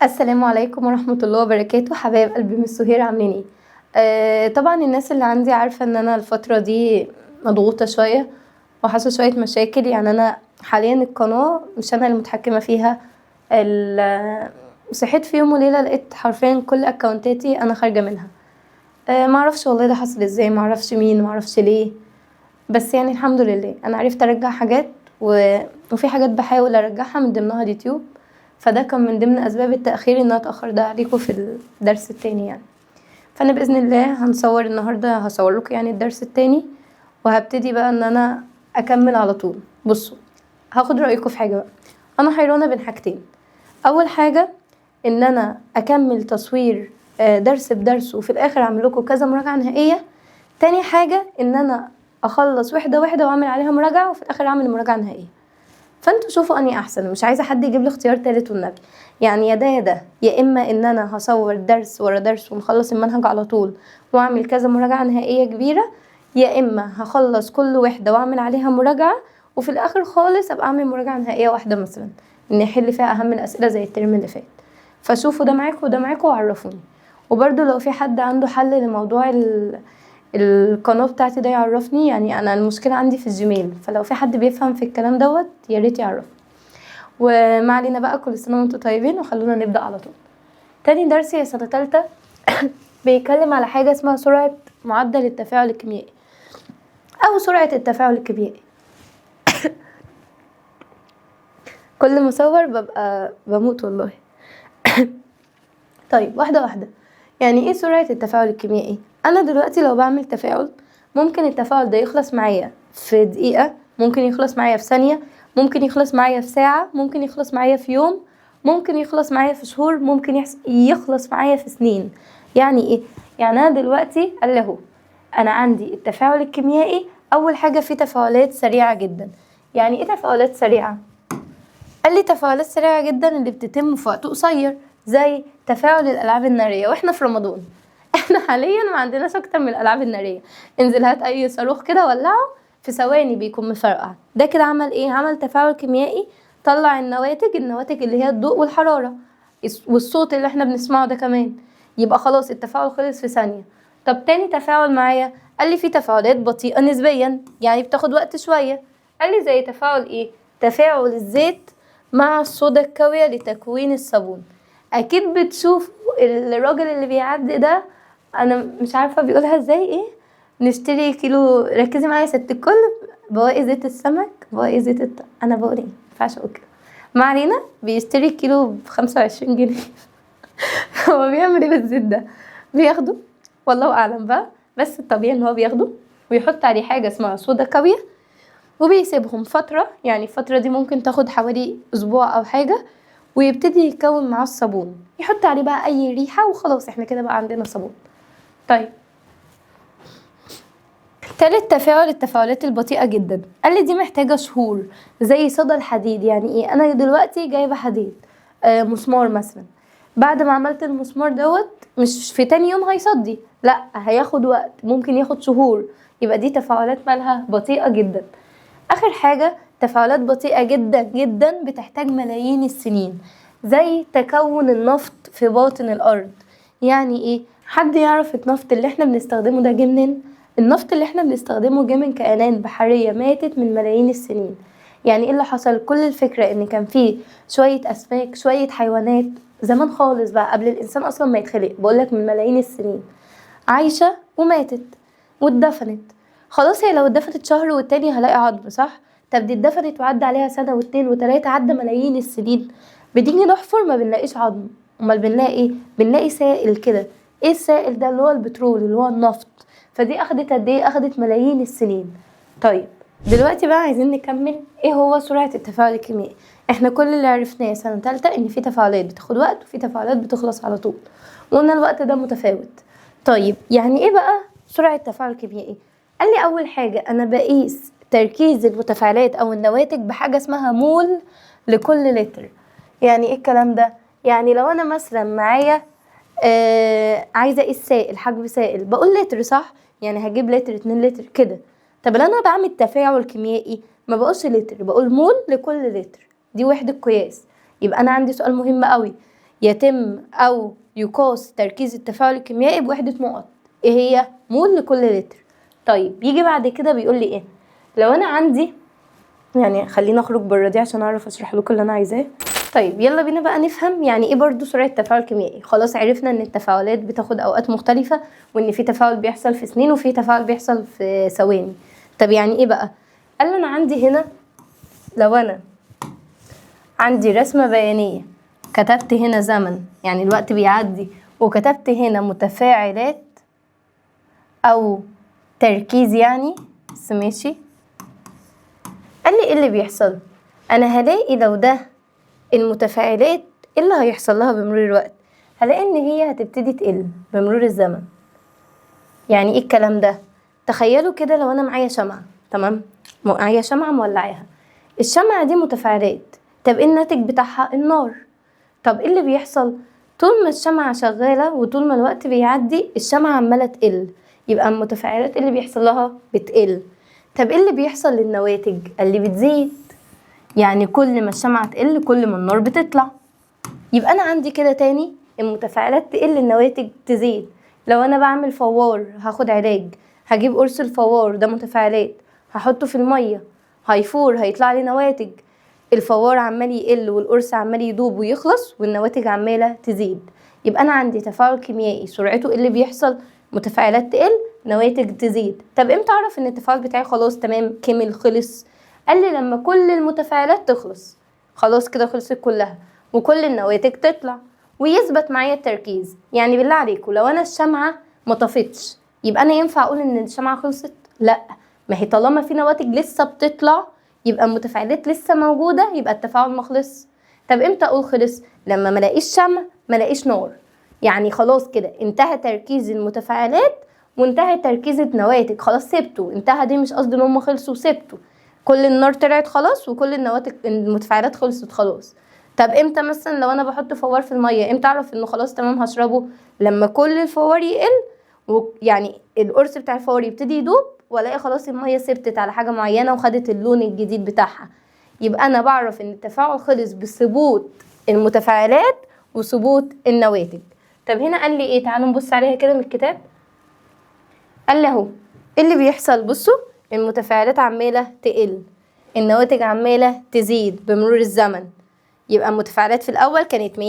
السلام عليكم ورحمة الله وبركاته. حبايب قلبي من السهير عاملين ايه؟ طبعا الناس اللي عندي عارفة ان انا الفترة دي مضغوطة شوية وحاسة شوية مشاكل. يعني انا حاليا القناة مش انا اللي متحكمة فيها. صحيت في يوم وليلة لقيت حرفيا كل اكونتاتي انا خارجة منها. معرفش والله ده حصل ازاي، معرفش مين، معرفش ليه. بس يعني الحمد لله انا عرفت ارجع حاجات وفي حاجات بحاول ارجعها، من ضمنها اليوتيوب. فده كان من ضمن اسباب التاخير ان انا اتاخر ده عليكم في الدرس التاني يعني. فانا باذن الله هنصور النهارده، هصور لكم يعني الدرس التاني، وهبتدي بقى ان انا اكمل على طول. بصوا، هاخد رايكم في حاجه بقى. انا حيرانه بين حاجتين. اول حاجه ان انا اكمل تصوير درس بدرس وفي الاخر اعمل لكم كذا مراجعه نهائيه. تاني حاجه ان انا اخلص واحده واحده واعمل عليها مراجعه وفي الاخر اعمل مراجعه نهائيه. فانتوا شوفوا اني احسن، مش عايزه حد يجيب لي اختيار تالت والنبي. يعني يا ده يا ده، يا اما ان انا هصور درس ورا درس ونخلص المنهج على طول واعمل كذا مراجعه نهائيه كبيره، يا اما هخلص كل وحده واعمل عليها مراجعه وفي الاخر خالص ابقى اعمل مراجعه نهائيه واحده مثلا ان احل فيها اهم الاسئله زي الترم اللي فات. فشوفوا ده معاكم وده معاكم وعرفوني. وبرده لو في حد عنده حل لموضوع القناه بتاعتي ده يعرفني. يعني انا المشكله عندي في الجيميل، فلو في حد بيفهم في الكلام دوت يا ريت يعرفني. وما علينا بقى، كل سنه وانتم طيبين وخلونا نبدا على طول. تاني درس يا سنه تالتة بيتكلم على حاجه اسمها سرعه معدل التفاعل الكيميائي او سرعه التفاعل الكيميائي. كل ما اصور ببقى بموت والله. طيب واحده واحده، يعني ايه سرعه التفاعل الكيميائي؟ انا دلوقتي لو بعمل تفاعل، ممكن التفاعل ده يخلص معايا في دقيقه، ممكن يخلص معايا في ثانيه، ممكن يخلص معايا في ساعه، ممكن يخلص معايا في يوم، ممكن يخلص معايا في شهور، ممكن يخلص معايا في سنين. يعني ايه؟ يعني انا دلوقتي قال له انا عندي التفاعل الكيميائي. اول حاجه في تفاعلات سريعه جدا. يعني ايه تفاعلات سريعه؟ قال لي تفاعلات سريعه جدا اللي بتتم في وقت قصير، زي تفاعل الالعاب الناريه. واحنا في رمضان احنا حاليا ما عندناش اكتر من الالعاب الناريه. انزل هات اي صاروخ كده ولعه، في ثواني بيكون مفرقع. ده كده عمل ايه؟ عمل تفاعل كيميائي، طلع النواتج اللي هي الضوء والحراره والصوت اللي احنا بنسمعه ده كمان. يبقى خلاص التفاعل خلص في ثانيه. طب تاني تفاعل معايا، قال لي في تفاعلات بطيئه نسبيا، يعني بتاخد وقت شويه. قال لي زي تفاعل ايه؟ تفاعل الزيت مع الصودا الكاوية لتكوين الصابون. اكيد بتشوفوا الراجل اللي بيعدي ده، انا مش عارفه بيقولها ازاي، ايه؟ نشتري كيلو، ركزي معايا يا ست الكل، بواقي زيت السمك، بواقي انا بقول ايه؟ مينفعش اقول كده. ما علينا، بيشتري كيلو ب25 جنيه. هو بيعمل ايه بالزيت ده؟ بياخده، والله اعلم بقى، بس الطبيعي ان هو بياخده ويحط عليه حاجه اسمها صودا كاوية وبيسيبهم فترة. يعني الفترة دي ممكن تاخد حوالي اسبوع او حاجة، ويبتدي يتكون معاه الصابون. يحط عليه بقى اي ريحة وخلاص احنا كده بقى عندنا صابون. طيب تالت تفاعل التفاعلات البطيئة جدا. قال لي دي محتاجة شهور، زي صدى الحديد. يعني ايه؟ انا دلوقتي جايبة حديد، مسمار مثلا. بعد ما عملت المسمار دوت، مش في تاني يوم هيصدي، لا، هياخد وقت، ممكن ياخد شهور. يبقى دي تفاعلات مالها بطيئة جدا. اخر حاجة تفاعلات بطيئة جدا جدا بتحتاج ملايين السنين، زي تكون النفط في باطن الارض. يعني ايه؟ حد يعرف النفط اللي احنا بنستخدمه ده جه منين؟ النفط اللي احنا بنستخدمه جه من كائنات بحرية ماتت من ملايين السنين. يعني ايه اللي حصل؟ كل الفكرة ان كان فيه شوية اسماك، شوية حيوانات زمان خالص بقى قبل الانسان اصلا ما يتخلق، بقولك من ملايين السنين، عايشة وماتت واتدفنت. خلاص هي لو اتدفنت شهر والتاني هلاقي عظم، صح؟ طب دي اتدفنت وعدى عليها سنة واتنين وتلاتة، عدى ملايين السنين، بتيجي نحفر ما بنلاقيش عظم. امال بنلاقي ايه؟ بنلاقي سائل كده. ايه السائل ده؟ اللي هو البترول، اللي هو النفط. فدي اخدت قد ايه؟ اخدت ملايين السنين. طيب دلوقتي بقى عايزين نكمل ايه هو سرعة التفاعل الكيميائي. احنا كل اللي عرفناه سنة تالتة ان في تفاعلات بتاخد وقت وفي تفاعلات بتخلص على طول، وقلنا الوقت ده متفاوت. طيب يعني ايه بقى سرعة التفاعل الكيميائي؟ قال لي اول حاجة انا بقيس تركيز المتفاعلات او النواتج بحاجة اسمها مول لكل لتر. يعني ايه الكلام ده؟ يعني لو انا مثلا معايا عايزة اقيس سائل، حجم سائل، بقول لتر، صح؟ يعني هجيب لتر، 2 لتر كده. طب لو انا بعمل تفاعل كيميائي ما بقولش لتر، بقول مول لكل لتر، دي وحدة قياس. يبقى انا عندي سؤال مهم قوي، يتم او يقاس تركيز التفاعل الكيميائي بوحدة نقط، ايه هي؟ مول لكل لتر. طيب يجي بعد كده بيقول لي ايه؟ لو انا عندي، يعني خلينا اخرج بره دي عشان اعرف اشرح لكم اللي انا عايزاه. طيب يلا بينا بقى نفهم يعني ايه برضو سرعة التفاعل الكيميائي. خلاص عرفنا ان التفاعلات بتاخد اوقات مختلفة، وان في تفاعل بيحصل في سنين وفي تفاعل بيحصل في ثواني. طب يعني ايه بقى؟ قال انا عندي هنا، لو انا عندي رسمة بيانية كتبت هنا زمن يعني الوقت بيعدي، وكتبت هنا متفاعلات او تركيز يعني، بس ماشي. قال لي ايه اللي بيحصل؟ انا هلاقي لو ده المتفاعلات ايه اللي هيحصل لها بمرور الوقت؟ هلاقي ان هي هتبتدي تقل بمرور الزمن. يعني ايه الكلام ده؟ تخيلوا كده لو انا معايا شمعة، تمام، معايا شمعة مولعاها، الشمعة دي متفاعلات، طب ايه الناتج بتاعها؟ النار. طب ايه اللي بيحصل؟ طول ما الشمعة شغالة وطول ما الوقت بيعدي الشمعة عمالة تقل، يبقى المتفاعلات اللي بيحصل لها بتقل. طب ايه اللي بيحصل للنواتج؟ اللي بتزيد، يعني كل ما الشمعة تقل كل ما النار بتطلع. يبقى انا عندي كده تاني المتفاعلات تقل النواتج تزيد. لو انا بعمل فوار هاخد علاج، هجيب قرص الفوار ده متفاعلات، هحطه في المية هيفور هيطلع لي نواتج. الفوار عمال يقل والقرص عمال يدوب ويخلص والنواتج عمالة تزيد. يبقى انا عندي تفاعل كيميائي سرعته اللي بيحصل متفاعلات تقل نواتج تزيد. طب امتى اعرف ان التفاعل بتاعي خلاص تمام كمل خلص؟ قال لي لما كل المتفاعلات تخلص، خلاص كده خلصت كلها وكل النواتج تطلع ويثبت معايا التركيز. يعني بالله عليكم لو انا الشمعة ما طفتش يبقى انا ينفع اقول ان الشمعة خلصت؟ لا، ما هي طالما في نواتج لسه بتطلع يبقى المتفاعلات لسه موجودة، يبقى التفاعل ما خلص. طب امتى اقول خلص؟ لما ما الاقيش شمع ما الاقيش نار، يعني خلاص كده انتهى تركيز المتفاعلات وانتهى تركيز النواتج، خلاص سبته انتهى. دي مش قصدي ان هم خلصوا، سبته كل النار طلعت خلاص وكل النواتج المتفاعلات خلصت خلاص. طب امتى مثلا لو انا بحط فوار في الميه امتى اعرف انه خلاص تمام هشربه؟ لما كل الفوار يقل يعني القرص بتاع الفوار يبتدي يدوب والاقي خلاص الميه ثبتت على حاجه معينه وخدت اللون الجديد بتاعها. يبقى انا بعرف ان التفاعل خلص بثبوت المتفاعلات وثبوت النواتج. طب هنا قال لي ايه؟ تعالوا نبص عليها كده من الكتاب. قال لي اهو ايه اللي بيحصل. بصوا المتفاعلات عماله تقل النواتج عماله تزيد بمرور الزمن. يبقى المتفاعلات في الاول كانت 100%،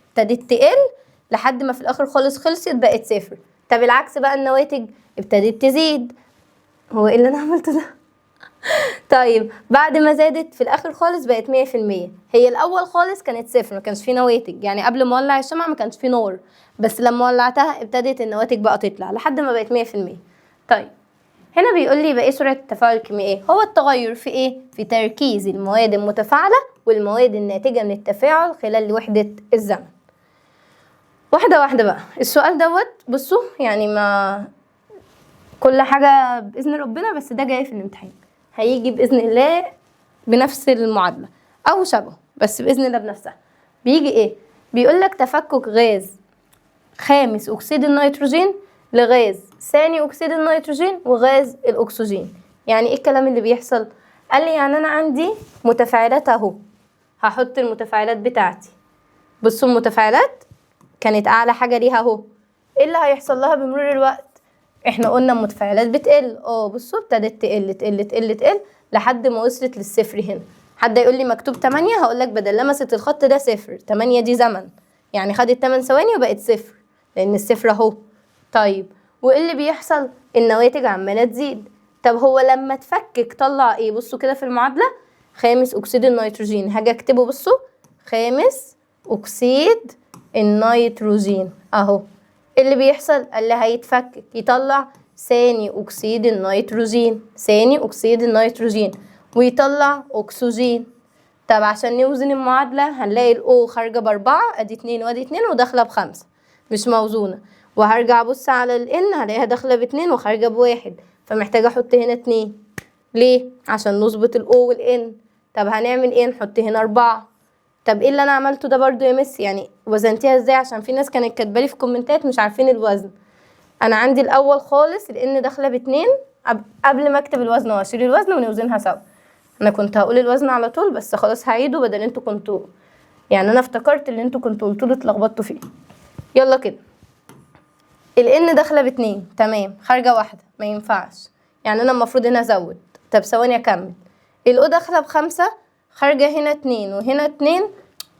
ابتدت تقل لحد ما في الاخر خالص خلصت بقت 0. طب العكس بقى النواتج ابتدت تزيد. هو ايه اللي انا عملته ده؟ طيب بعد ما زادت في الاخر خالص بقت 100%. هي الاول خالص كانت 0 ما كانش فيه نواتج، يعني قبل ما اولع الشمعة ما كانش فيه نار، بس لما ولعتها ابتدت النواتج بقى تطلع لحد ما بقت 100%. طيب هنا بيقول لي بقى ايه سرعة التفاعل الكيميائي؟ هو التغير في ايه؟ في تركيز المواد المتفاعلة والمواد الناتجة من التفاعل خلال وحدة الزمن. واحدة واحدة بقى السؤال دوت. بصوا يعني ما كل حاجة بإذن ربنا، بس ده جاي في الامتحان هيجي بإذن الله بنفس المعادلة أو شبه، بس بإذن الله بنفسها. بيجي ايه؟ بيقولك تفكك غاز خامس أكسيد النيتروجين لغاز ثاني أكسيد النيتروجين وغاز الأكسجين. يعني ايه الكلام اللي بيحصل؟ قال لي يعني أنا عندي متفاعلات أهو، هحط المتفاعلات بتاعتي. بصوا المتفاعلات كانت أعلى حاجة ليها أهو، ايه اللي هيحصل لها بمرور الوقت؟ احنا قلنا المتفاعلات بتقل، بصوا ابتدت تقل تقل تقل تقل لحد ما وصلت للصفر. هنا حد يقول لي مكتوب 8، هقولك بدل لمست الخط ده 0، 8 دي زمن يعني خدت 8 ثواني وبقت 0 لأن الصفر اهو. طيب وايه اللي بيحصل؟ النواتج عمالة تزيد. طب هو لما تفكك طلع ايه؟ بصوا كده في المعادلة خامس أكسيد النيتروجين، هاجي اكتبه بصوا خامس أكسيد النيتروجين اهو. اللي بيحصل اللي هيتفكك يطلع ثاني أكسيد النيتروجين، ثاني أكسيد النيتروجين ويطلع أكسجين. طب عشان نوزن المعادلة هنلاقي الأو خارجة ب4 ادي 2 وادي 2 وداخلة ب5 مش موزونة، وهرجع ابص على الان هلاقيها داخلة ب2 وخارجة ب1، فمحتاجة احط هنا 2. ليه؟ عشان نظبط الأو والان. طب هنعمل ايه؟ نحط هنا 4. طب ايه اللي انا عملته ده برضو يا مس؟ يعني وزنتيها ازاي؟ عشان في ناس كانت كاتبالي في كومنتات مش عارفين الوزن. انا عندي الاول خالص لان داخله ب2 قبل ما اكتب الوزن واشيل الوزن ونوزنها سوا. انا كنت هقول الوزن على طول بس خلاص هعيده بدل انتوا كنتوا يعني انا افتكرت اللي انتوا كنتوا قلتولي اتلخبطتوا فيه. يلا كده، الان داخله باتنين، تمام، خارجه واحده، ما ينفعش، يعني انا المفروض هنا ازود. طب ثواني اكمل. الاو داخله بخمسة، خارجه هنا اتنين وهنا اتنين،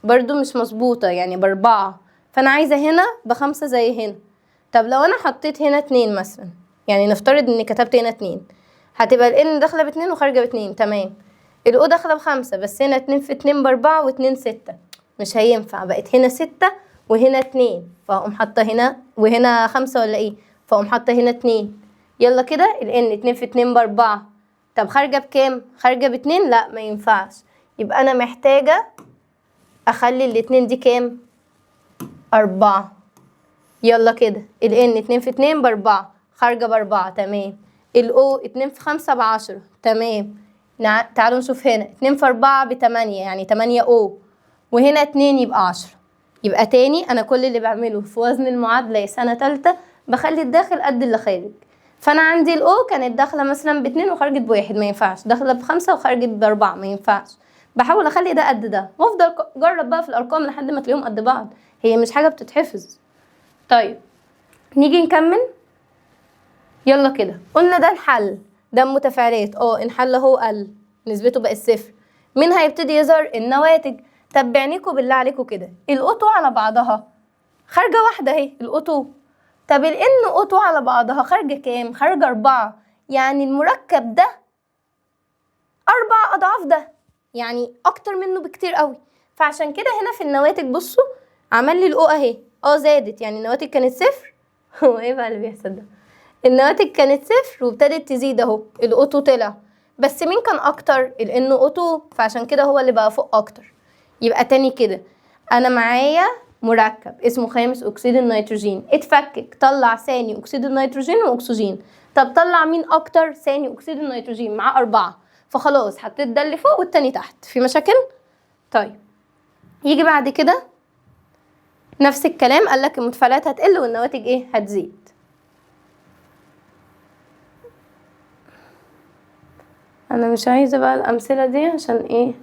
برضو مش مظبوطه، يعني باربعة، فانا عايزه هنا بخمسة زي هنا. طب لو انا حطيت هنا اتنين مثلا، يعني نفترض اني كتبت هنا اتنين، هتبقى الان داخله باتنين وخارجه باتنين، تمام. الاو داخله بخمسة، بس هنا اتنين في اتنين باربعة واتنين ستة، مش هينفع، بقت هنا ستة وهنا اتنين، فاقوم حاطه هنا، وهنا خمسة ولا ايه، فاقوم حاطه هنا اتنين. يلا كده الان اتنين في اتنين باربعة. طب خارجه بكام؟ خارجه باتنين، لا ما ينفعش، يبقى انا محتاجه اخلي الاتنين دي كام؟ اربعة. يلا كده الان اتنين في اتنين باربعة، خارجه باربعة، تمام. الاو اتنين في خمسة بعشرة، تمام. تعالوا نشوف هنا، اتنين في اربعة بتمانية، يعني تمانية او، وهنا اتنين يبقى عشرة. يبقى تاني انا كل اللي بعمله في وزن المعادلة سنة تالتة بخلي الداخل قد اللي خارج. فانا عندي الاو كانت داخلة مثلا باتنين وخرجت بواحد، ما ينفعش، داخلة بخمسة وخرجت باربعة، ما ينفعش. بحاول اخلي ده قد ده، وافضل اجرب بقى في الارقام لحد ما تلاقيهم قد بعض، هي مش حاجة بتتحفظ. طيب نيجي نكمل. يلا كده قلنا ده الحل، ده المتفاعلات، انحل اهو، قل نسبته بقت صفر. مين هيبتدي يظهر؟ النواتج. طب بعينيكوا بالله عليكوا كده، الاوتو على بعضها خارجه واحده اهي، الاوتو. طب الان اوتو على بعضها خارجه كام؟ خارجه اربعة، يعني المركب ده 4 اضعاف ده، يعني اكتر منه بكتير قوي. فعشان كده هنا في النواتج بصوا عمل لي الاو اهي، زادت، يعني النواتج كانت صفر. هو ايه بقى اللي بيحصل ده؟ النواتج كانت صفر وابتدت تزيد اهو، الاوتو طلع، بس مين كان اكتر؟ الان اوتو، فعشان كده هو اللي بقى فوق اكتر. يبقى تاني كده انا معايا مركب اسمه خامس اكسيد النيتروجين، اتفكك، طلع ثاني اكسيد النيتروجين واكسجين. طب طلع مين اكتر؟ ثاني اكسيد النيتروجين، معاه 4، فخلاص حطيت ده اللي فوق والتاني تحت، في مشاكل؟ طيب يجي بعد كده نفس الكلام، قالك المتفاعلات هتقل والنواتج ايه؟ هتزيد. انا مش عايزه بقى الامثله دي، عشان ايه؟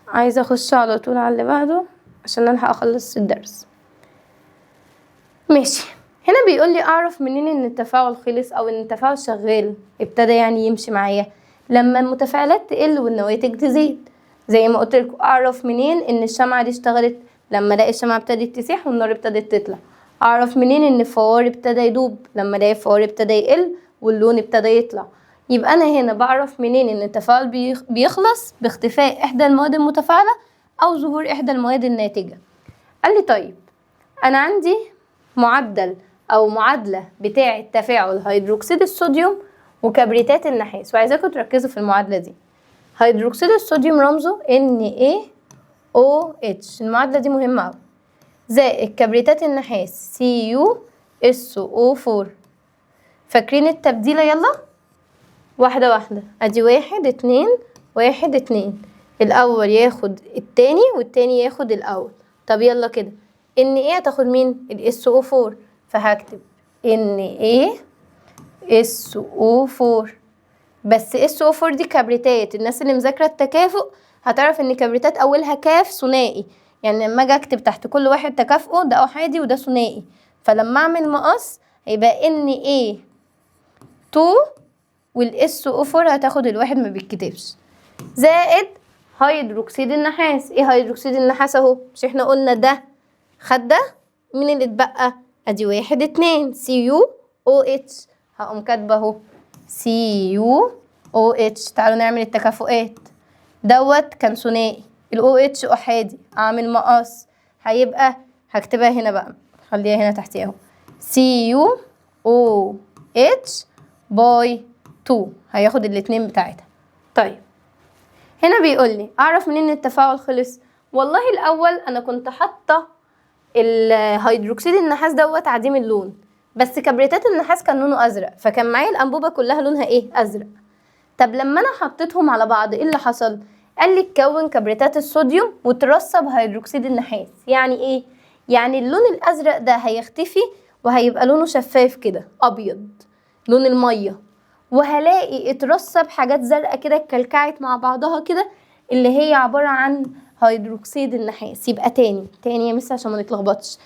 عايزه اخش على طول على اللي بعده عشان الحق اخلص الدرس. ماشي. هنا بيقول لي اعرف منين ان التفاعل خلص او ان التفاعل شغال، ابتدى يعني يمشي معايا؟ لما المتفاعلات تقل والنواتج تزيد. زي ما قلت لكم، اعرف منين ان الشمعه دي اشتغلت؟ لما الاقي الشمعه ابتدت تسيح والنار ابتدت تطلع. اعرف منين ان الفوار ابتدى يدوب؟ لما الاقي الفوار ابتدى يقل واللون ابتدى يطلع. يبقى انا هنا بعرف منين ان التفاعل بيخلص؟ باختفاء احدى المواد المتفاعله او ظهور احدى المواد الناتجه. قال لي طيب انا عندي معدل او معادله بتاعه تفاعل هيدروكسيد الصوديوم وكبريتات النحاس، وعايزاكم تركزوا في المعادله دي. هيدروكسيد الصوديوم رمزه NaOH، المعادله دي مهمه قوي، زائد كبريتات النحاس CuSO4. فاكرين التبديله؟ يلا واحده واحده، ادي 1 2 1 2، الاول ياخد التاني والتاني ياخد الاول. طب يلا كده Na هتاخد مين؟ الSO4، فهكتب NaSO4. بس SO4 دي كبريتات، الناس اللي مذاكره التكافؤ هتعرف ان كبريتات اولها كاف ثنائي، يعني لما اجي اكتب تحت كل واحد تكافؤه، ده احادي وده ثنائي، فلما اعمل مقص هيبقى Na2 والSO4 هتاخد الواحد ما بيتكتبش، زائد هيدروكسيد النحاس. ايه هيدروكسيد النحاس اهو، مش احنا قلنا ده خد ده؟ مين اللي اتبقى؟ ادي 1 2 CuOH، هقوم كاتبه اهو CuOH. تعالوا نعمل التكافؤات، دوت كان ثنائي، الOH احادي، اعمل مقص، هيبقى هكتبها هنا بقى، خليها هنا تحتي اهو، CuOH باي 2، هياخد الاتنين بتاعتها. طيب هنا بيقول لي اعرف منين التفاعل خلص؟ والله الاول انا كنت حاطه الهيدروكسيد النحاس دوت عديم اللون، بس كبريتات النحاس كان لونه ازرق، فكان معايا الانبوبه كلها لونها ايه؟ ازرق. طب لما انا حطيتهم على بعض ايه اللي حصل؟ قال لي اتكون كبريتات الصوديوم وترسب هيدروكسيد النحاس. يعني ايه؟ يعني اللون الازرق ده هيختفي وهيبقى لونه شفاف كده، ابيض، لون الميه، وهلاقي اترسب حاجات زرقاء كده اتكلكعت مع بعضها كده، اللي هي عباره عن هيدروكسيد النحاس. يبقى تاني يا مس عشان ما نتلخبطش،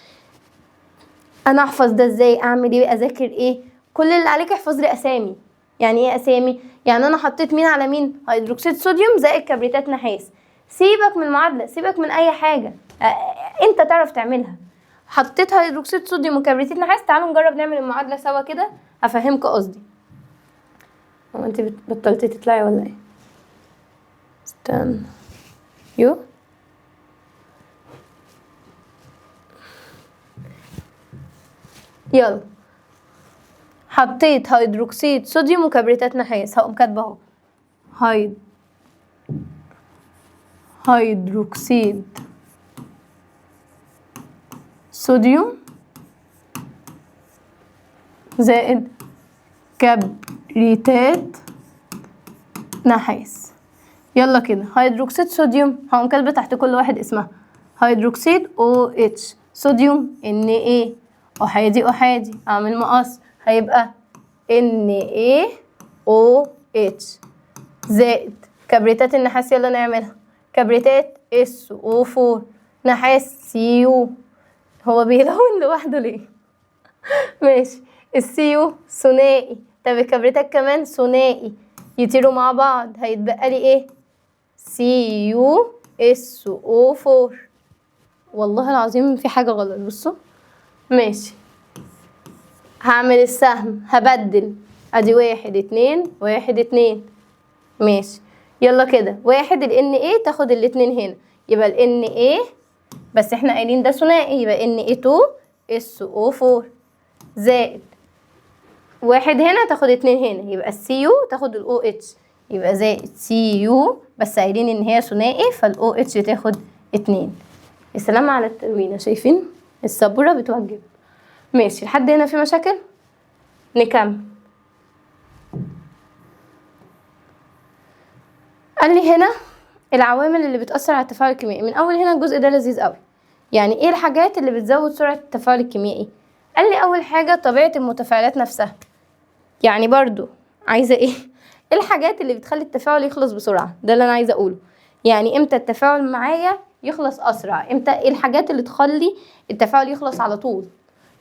انا احفظ ده ازاي؟ اعمل ايه؟ اذاكر ايه؟ كل اللي عليك احفظ لي اسامي. يعني ايه اسامي؟ يعني انا حطيت مين على مين؟ هيدروكسيد صوديوم زائد كبريتات نحاس. سيبك من المعادله، سيبك من اي حاجه انت تعرف تعملها. حطيت هيدروكسيد صوديوم وكبريتات نحاس، تعالوا نجرب نعمل المعادله سوا كده افهمك قصدي. هو انت بطلتي تطلعي ولا ايه؟ استنى يلا. حطيت هيدروكسيد صوديوم وكبريتات نحاس، هقوم كاتبه اهو هيدروكسيد صوديوم زائد كبريتات نحاس. يلا كده هيدروكسيد صوديوم هقوم كاتبه تحت كل واحد اسمها هيدروكسيد OH، صوديوم Na، احادي اعمل مقص هيبقى NaOH زائد كبريتات النحاس. يلا نعملها. كبريتات SO4 نحاس Cu. هو بيلون لوحده ليه؟ ماشي. الCU ثنائي، طب الكبريتات كمان ثنائي، يطيروا مع بعض هيتبقى لي ايه؟ CuSO4. والله العظيم في حاجة غلط، بصوا. ماشي، هعمل السهم، هبدل ادي 1 2 1 2. ماشي يلا كده. 1 Na تاخد الاتنين هنا، يبقى Na بس احنا قايلين ده ثنائي، يبقى Na2SO4 زائد 1 هنا تاخد 2 هنا، يبقى Cu تاخد OH، يبقى زائد Cu بس قايلين ان هي ثنائي فالOH تاخد 2. السلام على التلوينة، شايفين السبورة بتوجب. ماشي لحد هنا في مشاكل؟ نكمل. قال لي هنا العوامل اللي بتأثر على التفاعل الكيميائي. من اول هنا الجزء ده لذيذ قوي. يعني ايه الحاجات اللي بتزود سرعة التفاعل الكيميائي؟ قال لي اول حاجة طبيعة المتفاعلات نفسها. يعني برضو عايزة ايه؟ الحاجات اللي بتخلي التفاعل يخلص بسرعة، ده اللي انا عايزة اقوله. يعني امتى التفاعل معايا يخلص اسرع؟ امتى؟ ايه الحاجات اللي تخلي التفاعل يخلص على طول؟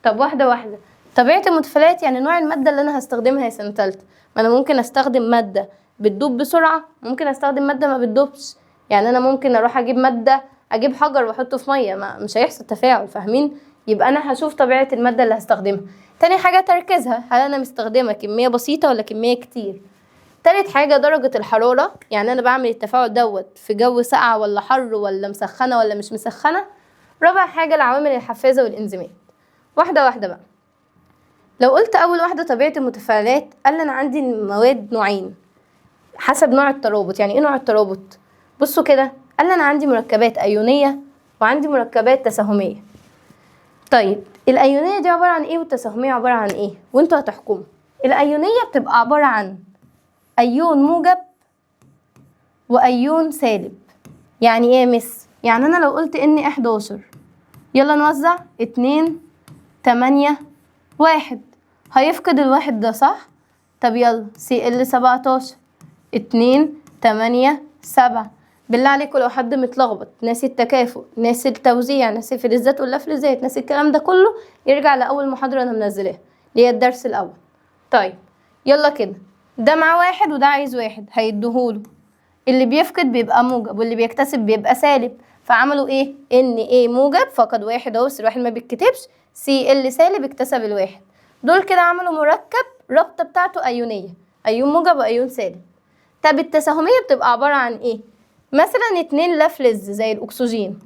طب واحدة. طبيعة المتفاعلات يعني نوع المادة اللي انا هستخدمها يا سنة تالتة. ما انا ممكن استخدم مادة بتدوب بسرعة، ممكن استخدم مادة ما بتدوبش. يعني انا ممكن اروح اجيب حجر واحطه في مية، مش هيحصل تفاعل، فاهمين؟ يبقى انا هشوف طبيعة المادة اللي هستخدمها. تاني حاجة تركيزها، هل انا مستخدمة كمية بسيطة ولا كمية كتير؟ تالت حاجة درجة الحرارة، يعني انا بعمل التفاعل دوت في جو ساقع ولا حر ولا مسخنة ولا مش مسخنة. رابع حاجة العوامل الحفازة والانزيمات. واحدة بقى. لو قلت اول واحدة طبيعة المتفاعلات، قال انا عندي مواد نوعين حسب نوع الترابط. يعني ايه نوع الترابط؟ بصوا كده، قال انا عندي مركبات ايونية وعندي مركبات تساهمية. طيب الايونية دي عبارة عن ايه والتساهمية عبارة عن ايه؟ وانتوا هتحكموا. الايونية بتبقى عبارة عن ايون موجب وايون سالب. يعني ايه يا مس؟ يعني انا لو قلت ان 11، يلا نوزع 2 8 1، هيفقد الواحد ده صح؟ طب يلا Cl 17 2 8 7. بالله عليكم لو حد متلخبط، ناسي التكافؤ، ناسي التوزيع، ناسي فلزات ولا فلزات، ناسي الكلام ده كله، يرجع لاول محاضرة انا منزلاها اللي هي الدرس الاول. طيب يلا كده، ده معاه 1 وده عايز 1، هيديهوله. اللي بيفقد بيبقى موجب واللي بيكتسب بيبقى سالب. فعملوا ايه؟ Na موجب فقد 1 اهو، بس الواحد ما بيتكتبش. Cl سالب اكتسب الواحد. دول كده عملوا مركب رابطة بتاعته ايونية، ايون موجب وايون سالب. طب التساهمية بتبقى عبارة عن ايه؟ مثلا 2 لفلز زي الاكسجين،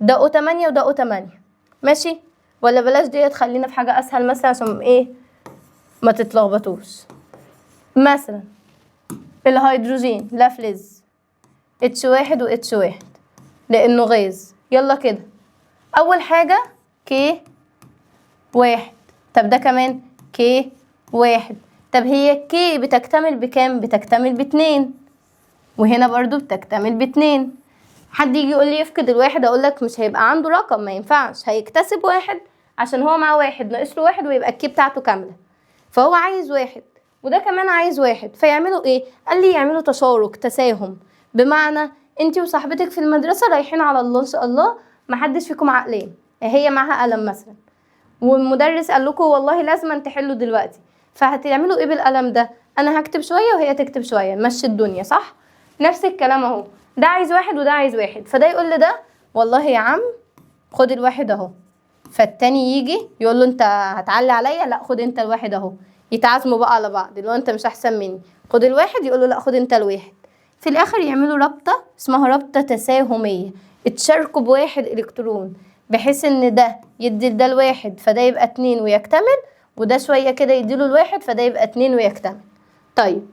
ده O8 وده O8، ماشي؟ ولا بلاش ديت، خلينا في حاجة اسهل مثلا عشان ايه ما تتلخبطوش. مثلا الهيدروجين لفلز H1 و H1 لانه غاز. يلا كده، اول حاجة K1، طب ده كمان K1. طب هي K بتكتمل بكام؟ بتكتمل ب2، وهنا برضو بتكتمل ب2. حد يجي يقول لي يفقد الواحد، اقول لك مش هيبقى عنده رقم، ما ينفعش، هيكتسب 1 عشان هو معاه 1 ناقص له 1 ويبقى الكي بتاعته كامله. فهو عايز 1 وده كمان عايز 1، فيعملوا ايه؟ قال لي يعملوا تشارك تساهم، بمعنى انتي وصاحبتك في المدرسة رايحين على الله ان شاء الله، محدش فيكم عقلين، هي معاها قلم مثلا، والمدرس قال لكم والله لازم تحلوا دلوقتي، فهتعملوا ايه بالقلم ده؟ انا هكتب شويه وهي تكتب شويه، نمشي الدنيا، صح؟ نفس الكلام اهو، ده عايز واحد وده عايز واحد، فده يقول لده والله يا عم خد الواحد اهو، فالتاني يجي يقول له انت هتعلي عليا، لا خد انت الواحد اهو، يتعازموا بقى على بعض، اللي هو انت مش احسن مني، خد الواحد، يقول له لا خد انت الواحد. في الاخر يعملوا رابطه اسمها رابطه تساهميه، اتشاركوا بواحد الكترون، بحيث ان ده يدي لده الواحد فده يبقى 2 ويكتمل، وده شويه كده يديله الواحد فده يبقى 2 ويكتمل. طيب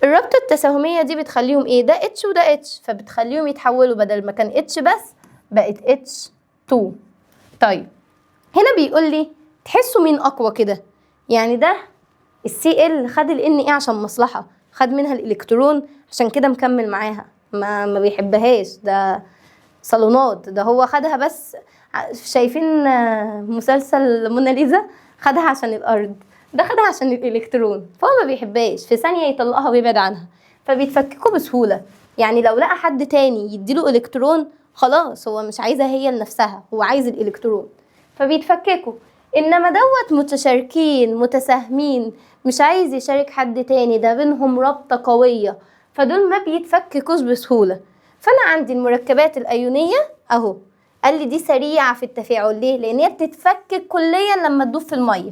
الرابطه التساهميه دي بتخليهم ايه؟ ده اتش وده اتش، فبتخليهم يتحولوا بدل ما كان اتش بس بقت اتش 2. طيب هنا بيقول لي تحسوا مين اقوى كده؟ يعني ده السي ال خد ال ان ايه عشان مصلحه، خد منها الالكترون عشان كده مكمل معاها، ما بيحبهاش، ده صالونات، ده هو خدها بس شايفين مسلسل موناليزا، خدها عشان الارض، ده خدها عشان الالكترون، فهو ما بيحبهاش، في ثانيه يطلقها ويبعد عنها، فبيتفككوا بسهوله. يعني لو لقى حد تاني يديله الكترون خلاص هو مش عايزها هي لنفسها، هو عايز الالكترون، فبيتفككوا. انما دوت متشاركين متساهمين، مش عايز يشارك حد تاني، ده بينهم رابطه قويه، فدول ما بيتفككوش بسهوله. فانا عندي المركبات الايونيه اهو، قال لي دي سريعه في التفاعل، ليه؟ لان هي بتتفكك كليا لما تدوب في الميه،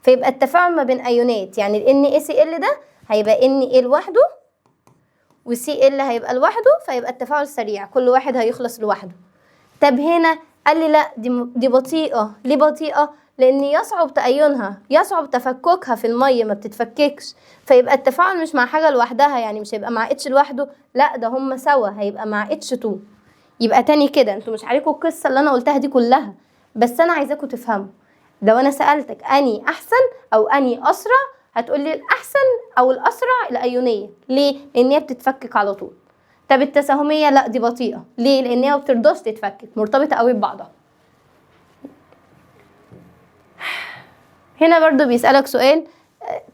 فيبقى التفاعل ما بين ايونات، يعني ال NaCl ده هيبقى Na لوحده وCl هيبقى لوحده، فيبقى التفاعل سريع، كل واحد هيخلص لوحده. طب هنا قال لي لا دي بطيئه، ليه بطيئه؟ لان يصعب تأينها، يصعب تفككها في الميه، ما بتتفككش، فيبقى التفاعل مش مع حاجه لوحدها، يعني مش هيبقى مع اتش لوحده، لا ده هما سوا هيبقى مع اتش 2. يبقى تاني كده انتوا مش عليكم القصه اللي انا قلتها دي كلها، بس انا عايزاكم تفهموا. لو انا سالتك اني احسن او اني اسرع، هتقولي الاحسن او الاسرع الايونيه، ليه؟ لان هي بتتفكك على طول. طب التساهميه لا دي بطيئه، ليه؟ لان هي ما بترضاش تتفكك، مرتبطه قوي ببعضها. هنا برضو بيسألك سؤال،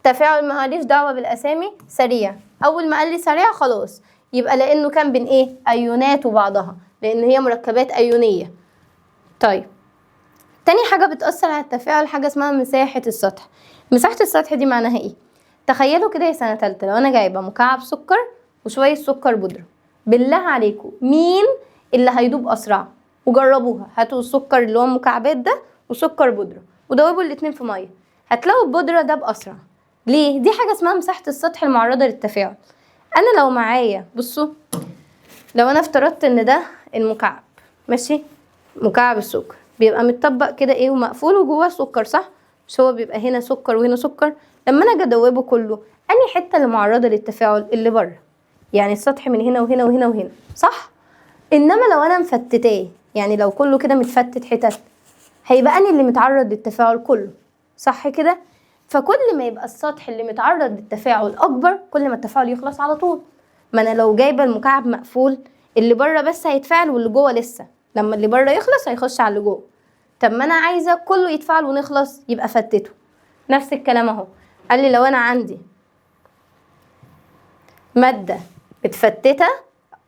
تفاعل ماليش دعوة بالأسامي سريع، أول ما قال لي سريع خلاص يبقى لأنه كان بين إيه؟ أيونات وبعضها، لأن هي مركبات أيونية. طيب تاني حاجة بتأثر على التفاعل حاجة اسمها مساحة السطح. مساحة السطح دي معناها إيه؟ تخيلوا كده يا سنة تالتة، لو أنا جايبة مكعب سكر وشوية سكر بودرة، بالله عليكم مين اللي هيدوب أسرع؟ وجربوها، هاتوا السكر اللي هو المكعبات ده وسكر بودرة ودوبوا الاتنين في مية، هتلاقوا البودرة ده بأسرع. ليه؟ دي حاجة اسمها مساحة السطح المعرضة للتفاعل. أنا لو معايا بصوا، لو أنا افترضت إن ده المكعب ماشي، مكعب السكر بيبقى متطبق كده إيه ومقفول وجواه سكر، صح؟ مش هو بيبقى هنا سكر وهنا سكر؟ لما أنا أجي أدوبه كله، أنهي حتة اللي معرضة للتفاعل؟ اللي بره، يعني السطح من هنا وهنا وهنا وهنا، صح؟ إنما لو أنا مفتتاه، يعني لو كله كده متفتت حتت، هيبقى أنهي اللي متعرض للتفاعل؟ كله، صح كده؟ فكل ما يبقى السطح اللي متعرض للتفاعل اكبر كل ما التفاعل يخلص على طول. ما انا لو جايبه المكعب مقفول، اللي بره بس هيتفاعل واللي جوه لسه، لما اللي بره يخلص هيخش على اللي جوه. طب ما انا عايزه كله يتفاعل ونخلص، يبقى فتته. نفس الكلام اهو، قال لي لو انا عندي ماده متفتته،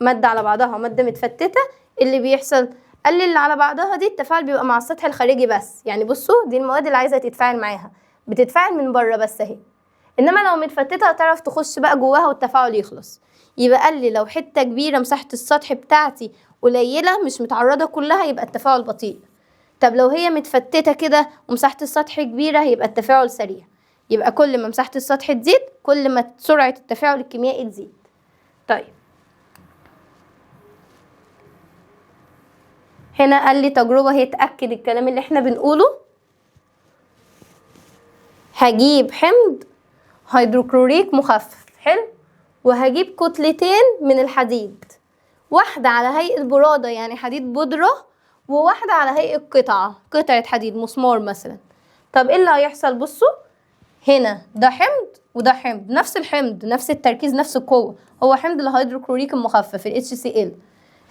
ماده على بعضها وماده متفتته، اللي بيحصل قال لي اللي على بعضها دي التفاعل بيبقى مع السطح الخارجي بس، يعني بصوا دي المواد اللي عايزه تتفاعل معاها بتتفاعل من بره بس اهي، انما لو متفتته هتعرف تخش بقى جواها والتفاعل يخلص. يبقى قال لي لو حته كبيره مساحه السطح بتاعتي قليله مش متعرضه كلها يبقى التفاعل بطيء. طب لو هي متفتته كده ومساحه السطح كبيره يبقى التفاعل سريع. يبقى كل ما مساحه السطح تزيد كل ما سرعه التفاعل الكيميائي تزيد. طيب هنا قال لي تجربه هي تاكد الكلام اللي احنا بنقوله. هجيب حمض هيدروكلوريك مخفف، حلو، وهجيب كتلتين من الحديد، واحدة على هيئة برادة يعني حديد بودرة، وواحدة على هيئة قطعة حديد مسمار مثلا. طب ايه اللي هيحصل؟ بصوا هنا ده حمض وده حمض، نفس الحمض نفس التركيز نفس القوة، هو حمض الهيدروكلوريك المخفف ال HCl.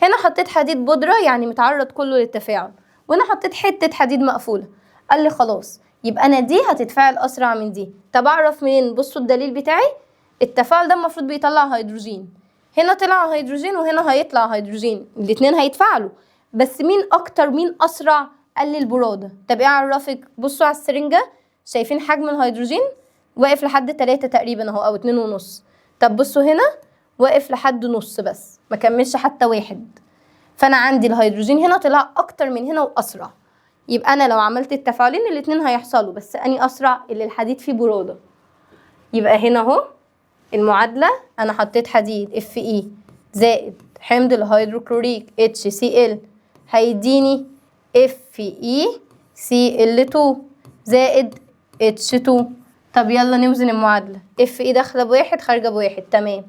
هنا حطيت حديد بودرة يعني متعرض كله للتفاعل، وهنا حطيت حتة حديد مقفولة. قال لي خلاص يبقى انا دي هتتفاعل اسرع من دي. طب اعرف منين؟ بصوا الدليل بتاعي، التفاعل ده المفروض بيطلع هيدروجين، هنا طلع هيدروجين وهنا هيطلع هيدروجين، الاتنين هيتفاعلوا، بس مين اكتر مين اسرع؟ قال لي البرودة. طب ايه عرفك؟ بصوا على السرنجة، شايفين حجم الهيدروجين واقف لحد 3 تقريبا اهو، او 2.5. طب بصوا هنا واقف لحد نص بس، ما كملش حتى 1. فانا عندي الهيدروجين هنا طلع اكتر من هنا واسرع. يبقى انا لو عملت التفاعلين الاتنين هيحصلوا، بس اني اسرع؟ اللي الحديد فيه برودة. يبقى هنا اهو المعادلة، انا حطيت حديد Fe زائد حمض الهيدروكلوريك HCl هيديني FeCl2 زائد H2. طب يلا نوزن المعادلة. Fe داخلة ب1 خارجة ب1، تمام.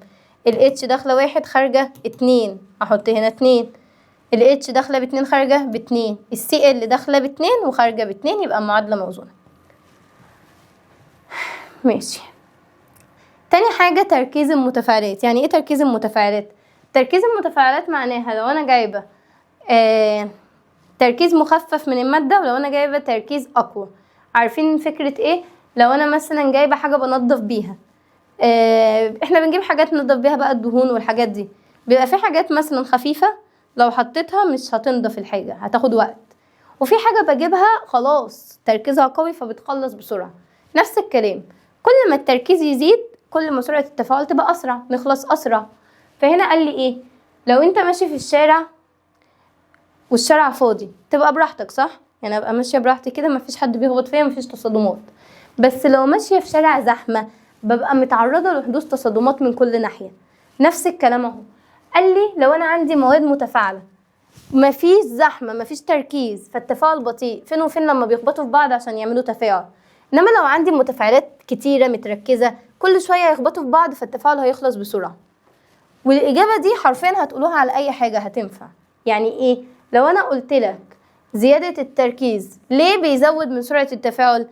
H داخلة 1 خارجة 2، احط هنا 2. H داخلة ب2 خارجة ب2، Cl داخلة ب2 وخارجة ب2، يبقى المعادلة موزونة. ماشي. تاني حاجة تركيز المتفاعلات. يعني ايه تركيز المتفاعلات؟ تركيز المتفاعلات معناها لو انا جايبة تركيز مخفف من المادة، ولو انا جايبة تركيز اقوى. عارفين فكرة ايه؟ لو انا مثلا جايبة حاجة بنضف بيها، احنا بنجيب حاجات ننضف بيها بقى الدهون والحاجات دي، بيبقى في حاجات مثلا خفيفة لو حطيتها مش هتنضف الحاجة، هتاخد وقت. وفي حاجة بجيبها خلاص تركيزها قوي فبتخلص بسرعة. نفس الكلام، كل ما التركيز يزيد كل ما سرعة التفاعل تبقى أسرع، نخلص أسرع. فهنا قال لي إيه؟ لو أنت ماشي في الشارع والشارع فاضي تبقى براحتك، صح؟ يعني أبقى ماشية براحتي كده، مفيش حد بيخبط فيا، مفيش تصادمات. بس لو ماشية في شارع زحمة ببقى متعرضة لحدوث تصادمات من كل ناحية. نفس الكلام اهو، قال لي لو أنا عندي مواد متفاعلة مفيش زحمة مفيش تركيز فالتفاعل بطيء، فين وفين لما بيخبطوا في بعض عشان يعملوا تفاعل. انما لو عندي متفاعلات كتيرة متركزة كل شوية يخبطوا في بعض فالتفاعل هيخلص بسرعة. والإجابة دي حرفيا هتقولوها على أي حاجة هتنفع. يعني إيه؟ لو أنا قلتلك زيادة التركيز ليه بيزود من سرعة التفاعل،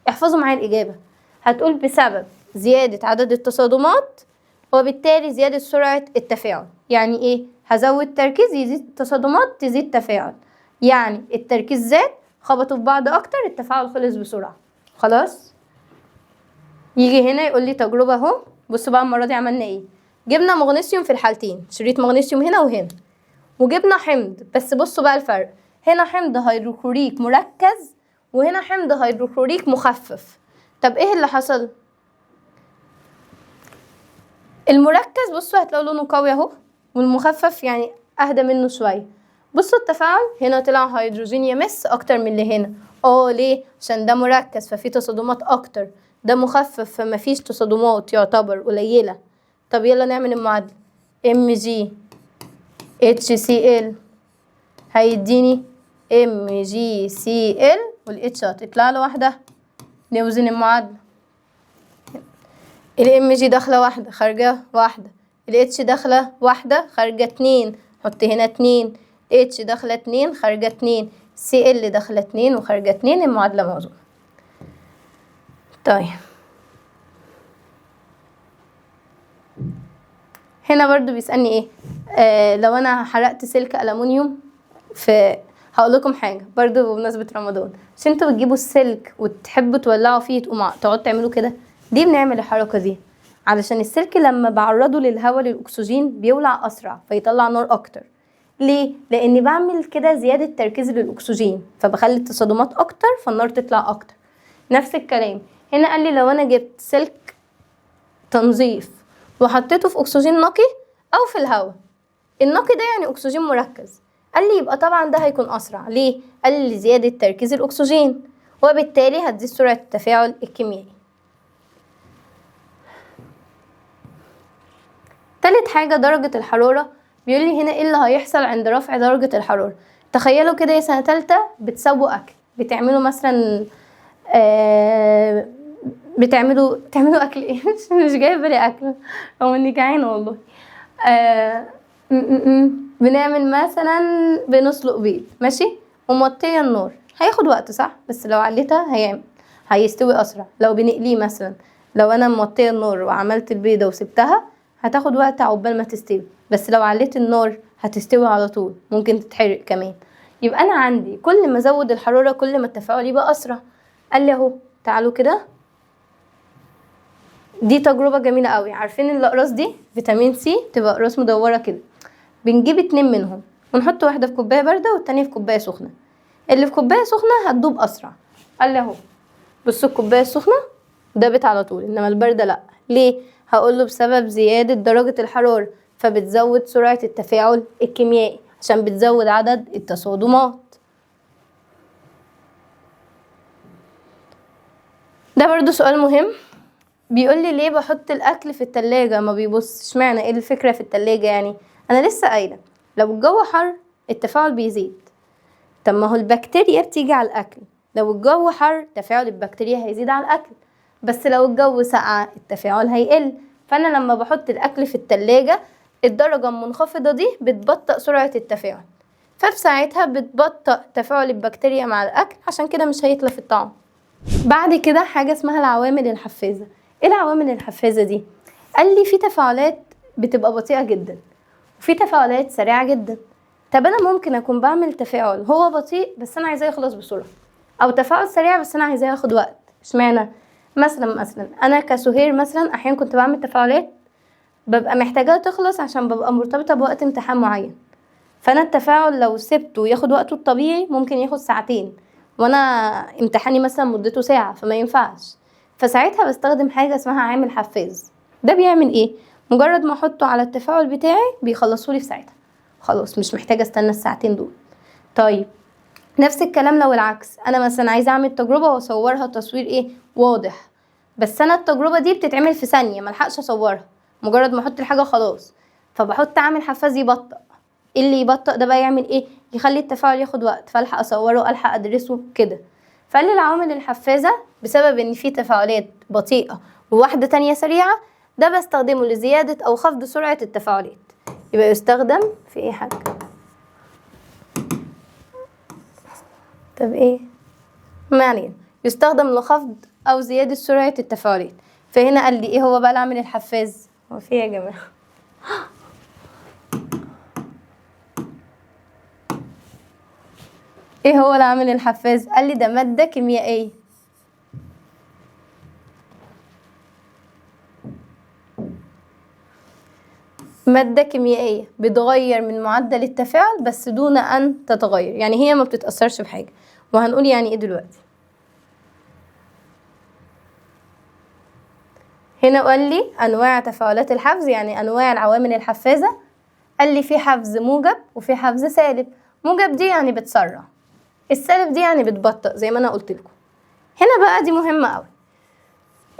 احفظوا معايا الإجابة. هتقول بسبب زيادة عدد التصادمات وبالتالي زيادة سرعة التفاعل. يعني إيه؟ هزود تركيز يزيد التصادمات تزيد تفاعل، يعني التركيز زاد خبطوا في بعض أكتر التفاعل خلص بسرعة. خلاص؟ يجي هنا يقول لي تجربة اهو. بصوا بقى المرة دي عملنا ايه؟ جبنا مغنيسيوم في الحالتين، شريط مغنيسيوم هنا وهنا، وجبنا حمض. بس بصوا بقى الفرق، هنا حمض هيدروكلوريك مركز وهنا حمض هيدروكلوريك مخفف. طب ايه اللي حصل؟ المركز بصوا هتلاقوا لونه قوي اهو، والمخفف يعني اهدى منه شوية. بصوا التفاعل هنا طلع هيدروجين يمس اكتر من اللي هنا. ليه؟ عشان ده مركز ففي تصادمات اكتر، ده مخفف فمفيش تصادمات يعتبر قليلة. طب يلا نعمل المعادلة. MgHCl هيديني MgCl والاتش هتطلع لوحدها. نوزن المعادلة. الMg داخلة 1 خارجة 1، الاتش داخلة 1 خارجة 2، حط هنا 2، اتش داخلة 2 خارجة 2، Cl داخلة 2 وخارجة 2، المعادلة موزونة. طيب هنا برضو بيسألني ايه؟ لو انا حرقت سلك ألمونيوم هقول لكم حاجة برضو بمناسبة رمضان، عشان انتوا بتجيبوا السلك وتحبوا تولعوا فيه تقعدوا تعملوا كده، دي بنعمل الحركة دي علشان السلك لما بعرضه للهواء للأكسجين بيولع أسرع فيطلع نار أكتر. ليه؟ لأني بعمل كده زيادة تركيز للأكسجين فبخلي التصادمات أكتر فالنار تطلع أكتر. نفس الكلام هنا قال لي لو أنا جبت سلك تنظيف وحطيته في أكسجين نقي أو في الهواء، النقي ده يعني أكسجين مركز، قال لي يبقى طبعا ده هيكون أسرع. ليه؟ قال لي زيادة تركيز الأكسجين وبالتالي هتزيد سرعة التفاعل الكيميائي. تالت حاجة درجة الحرارة. بيقول لي هنا ايه اللي هيحصل عند رفع درجة الحرارة. تخيلوا كده يا سنة تالتة بتسووا أكل، بتعملوا مثلا بتعملوا أكل ايه؟ مش جايب بالي أكل، هو إني جعانة والله. بنعمل مثلا بنسلق بيض، ماشي، وموطية النار، هياخد وقت صح؟ بس لو عليتها هيستوي أسرع. لو بنقليه مثلا، لو أنا موطية النار وعملت البيضة وسبتها هتاخد وقت عقبال ما تستوي، بس لو عليت النار هتستوي على طول، ممكن تتحرق كمان. يبقى أنا عندي كل ما أزود الحرارة كل ما التفاعل يبقى أسرع. قال لي أهو تعالوا كده دي تجربة جميلة قوي. عارفين الأقراص دي فيتامين سي تبقى أقراص مدورة كده، بنجيب 2 منهم ونحط واحدة في كوباية باردة والتانية في كوباية سخنة. اللي في كوباية سخنة هتدوب أسرع. قال لي اهو بصوا الكوباية السخنة دابت على طول، انما الباردة لا. ليه؟ هقوله بسبب زيادة درجة الحرارة، فبتزود سرعة التفاعل الكيميائي عشان بتزود عدد التصادمات. ده برضو سؤال مهم، بيقول لي ليه بحط الاكل في التلاجة ما بيبص؟ اشمعنى؟ ايه الفكرة في التلاجة يعني؟ انا لسه قايله لو الجو حر التفاعل بيزيد. طب ما هو البكتيريا بتيجي على الاكل، لو الجو حر تفاعل البكتيريا هيزيد على الاكل، بس لو الجو ساقع التفاعل هيقل. فانا لما بحط الاكل في التلاجة الدرجة المنخفضة دي بتبطئ سرعة التفاعل، ففي ساعتها بتبطئ تفاعل البكتيريا مع الاكل، عشان كده مش هيتلف الطعم. بعد كده حاجة اسمها العوامل الحفازة. ايه العوامل الحفازة دي؟ قال لي في تفاعلات بتبقى بطيئة جدا وفي تفاعلات سريعة جدا. طب انا ممكن اكون بعمل تفاعل هو بطيء بس انا عايزاه يخلص بسرعة، او تفاعل سريع بس انا عايزاه ياخد وقت. اشمعنى؟ مثلا انا كسهير مثلا احيانا كنت بعمل تفاعلات ببقى محتاجاها تخلص عشان ببقى مرتبطة بوقت امتحان معين، فانا التفاعل لو سبته ياخد وقته الطبيعي ممكن ياخد ساعتين، وانا امتحاني مثلا مدته ساعة فما ينفعش. فساعتها بستخدم حاجة اسمها عامل حفاز. ده بيعمل ايه؟ مجرد ما احطه على التفاعل بتاعي بيخلصولي في ساعتها، خلاص مش محتاجة استنى الساعتين دول. طيب نفس الكلام لو العكس، انا مثلا عايزة اعمل تجربة واصورها تصوير ايه واضح، بس انا التجربة دي بتتعمل في ثانية ملحقش اصورها، مجرد ما احط الحاجة خلاص، فبحط عامل حفاز يبطئ. اللي يبطئ ده بقى يعمل ايه؟ يخلي التفاعل ياخد وقت، فالحق اصوره الحق ادرسه كده. فقال لي العوامل الحفازة بسبب ان في تفاعلات بطيئة وواحدة تانية سريعة، ده بستخدمه لزيادة او خفض سرعة التفاعلات. يبقى يستخدم في ايه حاجة؟ طب ايه؟ ما علينا، يستخدم لخفض او زيادة سرعة التفاعلات. فهنا قال لي ايه هو بقى العامل الحفاز؟ هو في يا جماعة ايه هو العامل الحفاز؟ قال لي ده مادة كيميائية مادة كيميائية بتغير من معدل التفاعل بس دون أن تتغير، يعني هي ما بتتأثرش بحاجة. وهنقول يعني ايه دلوقتي. هنا قال لي أنواع تفاعلات الحفز، يعني أنواع العوامل الحفازة. قال لي في حفز موجب وفي حفز سالب. موجب دي يعني بتسرع، السالب دي يعني بتبطئ زي ما أنا قلت لكم. هنا بقى دي مهمة قوي،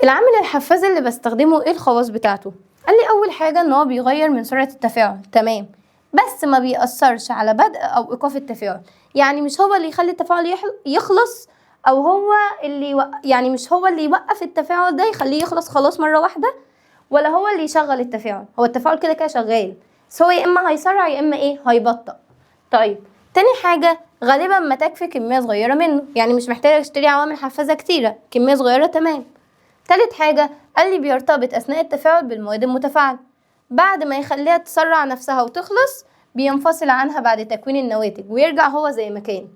العامل الحفاز اللي بستخدمه ايه الخواص بتاعته؟ قال لي اول حاجه ان هو بيغير من سرعه التفاعل، تمام، بس ما بيأثرش على بدء او ايقاف التفاعل. يعني مش هو اللي يخلي التفاعل يخلص، او هو اللي يعني مش هو اللي يوقف التفاعل ده يخليه يخلص خلاص مره واحده، ولا هو اللي يشغل التفاعل. هو التفاعل كده كده شغال، بس هو يا اما هيسرع يا اما ايه هيبطأ. طيب تاني حاجه غالبا ما تكفي كميه صغيره منه، يعني مش محتاجه اشتري عوامل حفازه كتيره، كميه صغيره تمام. تالت حاجة قال لي بيرتبط أثناء التفاعل بالمواد المتفاعلة، بعد ما يخليها تسرع نفسها وتخلص بينفصل عنها بعد تكوين النواتج ويرجع هو زي ما كان.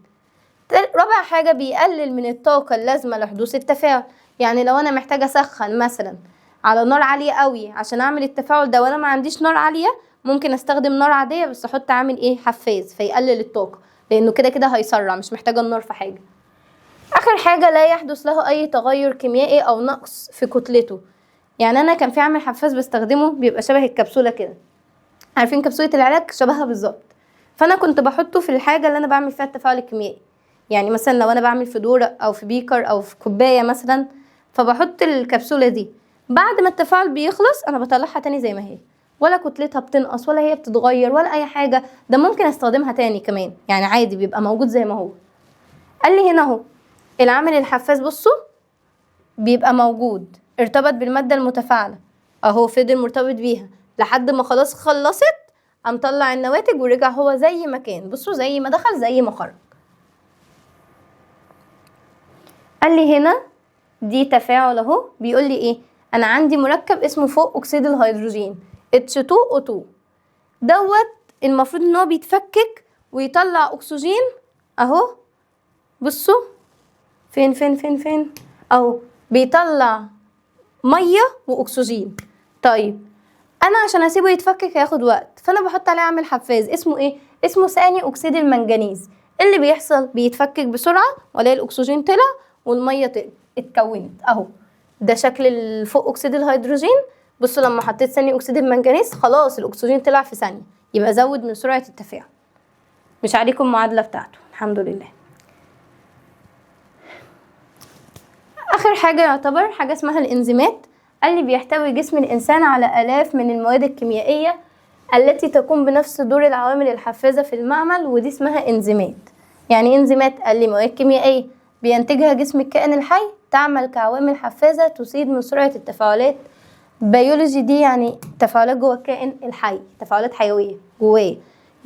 رابع حاجة بيقلل من الطاقة اللازمة لحدوث التفاعل، يعني لو أنا محتاجة أسخن مثلا على نار عالية قوي عشان أعمل التفاعل ده وأنا ما عنديش نار عالية، ممكن أستخدم نار عادية بس أحط عامل إيه حفاز فيقلل الطاقة، لأنه كده كده هيسرع مش محتاجة النار في حاجة. اخر حاجة لا يحدث له اي تغير كيميائي او نقص في كتلته. يعني انا كان في عامل حفاز بستخدمه بيبقى شبه الكبسولة كده، عارفين كبسولة العلاج شبهها بالظبط، فانا كنت بحطه في الحاجة اللي انا بعمل فيها التفاعل الكيميائي. يعني مثلا لو انا بعمل في دورة او في بيكر او في كوباية مثلا، فبحط الكبسولة دي، بعد ما التفاعل بيخلص انا بطلعها تاني زي ما هي، ولا كتلتها بتنقص ولا هي بتتغير ولا اي حاجة، ده ممكن استخدمها تاني كمان، يعني عادي بيبقى موجود زي ما هو. قال لي هنا اهو العامل الحفاز بصوا بيبقى موجود، ارتبط بالمادة المتفاعلة اهو، فضل مرتبط بيها لحد ما خلاص خلصت، قام طلع النواتج ورجع هو زي ما كان. بصوا زي ما دخل زي ما خرج. قال لي هنا دي تفاعل اهو، بيقول لي ايه؟ انا عندي مركب اسمه فوق اكسيد الهيدروجين H2O2 دوت، المفروض ان هو بيتفكك ويطلع اكسجين اهو. بصوا فين اهو بيطلع ميه واكسجين. طيب انا عشان اسيبه يتفكك هياخد وقت، فانا بحط عليه عامل حفاز اسمه ايه؟ اسمه ثاني اكسيد المنجنيز. اللي بيحصل بيتفكك بسرعه، والاقي الاكسجين طلع والميه اتكونت اهو. ده شكل فوق اكسيد الهيدروجين. بصوا لما حطيت ثاني اكسيد المنجنيز خلاص الاكسجين طلع في ثانيه، يبقى زود من سرعه التفاعل. مش عليكم المعادله بتاعته الحمد لله. اخر حاجه يعتبر حاجه اسمها الانزيمات. قال لي بيحتوي جسم الانسان على الاف من المواد الكيميائيه التي تقوم بنفس دور العوامل الحفازه في المعمل، ودي اسمها انزيمات. يعني انزيمات؟ قال لي مواد كيميائيه بينتجها جسم الكائن الحي تعمل كعوامل حفازه تزيد من سرعه التفاعلات. بيولوجي دي يعني تفاعلات جوه الكائن الحي، تفاعلات حيويه جواه.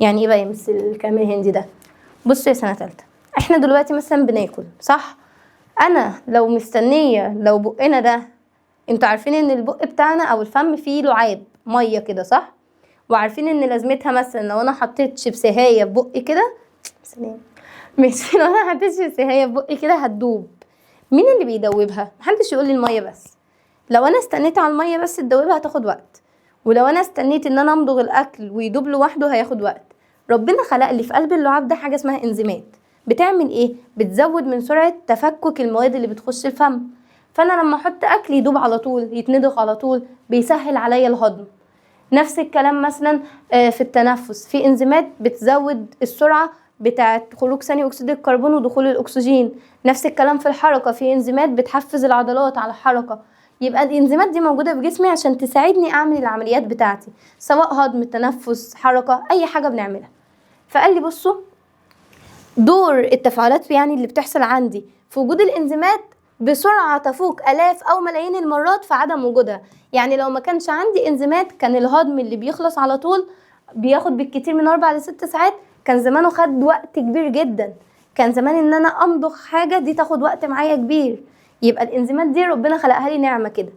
يعني ايه بقى يمثل الكلام الهندي ده؟ بصوا يا سنه ثالثه، احنا دلوقتي مثلا بناكل صح؟ انا لو مستنيه لو بقنا ده، انتوا عارفين ان البق بتاعنا او الفم فيه لعاب ميه كده صح؟ وعارفين ان لازمتها مثلا لو انا حطيت شيبسيهايه في بقي كده، مش لو انا حطيت شيبسيهايه في بقي كده هتدوب. مين اللي بيدوبها؟ محدش يقول لي الميه بس. لو انا استنيت على الميه بس تدوبها هتاخد وقت، ولو انا استنيت ان انا امضغ الاكل ويدوب لوحده هياخد وقت. ربنا خلق لي في قلب اللعاب ده حاجه اسمها انزيمات. بتعمل ايه؟ بتزود من سرعه تفكك المواد اللي بتخش الفم. فانا لما احط اكل يدوب على طول، يتندغ على طول، بيسهل عليا الهضم. نفس الكلام مثلا في التنفس، في انزيمات بتزود السرعه بتاعه خروج ثاني اكسيد الكربون ودخول الاكسجين. نفس الكلام في الحركه، في انزيمات بتحفز العضلات على الحركه. يبقى الانزيمات دي موجوده في جسمي عشان تساعدني اعمل العمليات بتاعتي، سواء هضم، تنفس، حركه، اي حاجه بنعملها. فقال لي بصوا دور التفاعلات يعني اللي بتحصل عندي في وجود الانزيمات بسرعه تفوق الاف او ملايين المرات في عدم وجودها. يعني لو ما كانش عندي انزيمات كان الهضم اللي بيخلص على طول بياخد بالكتير من 4 ل 6 ساعات، كان زمانه خد وقت كبير جدا. كان زمان ان انا امضغ حاجه دي تاخد وقت معايا كبير. يبقى الانزيمات دي ربنا خلقها لي نعمه كده.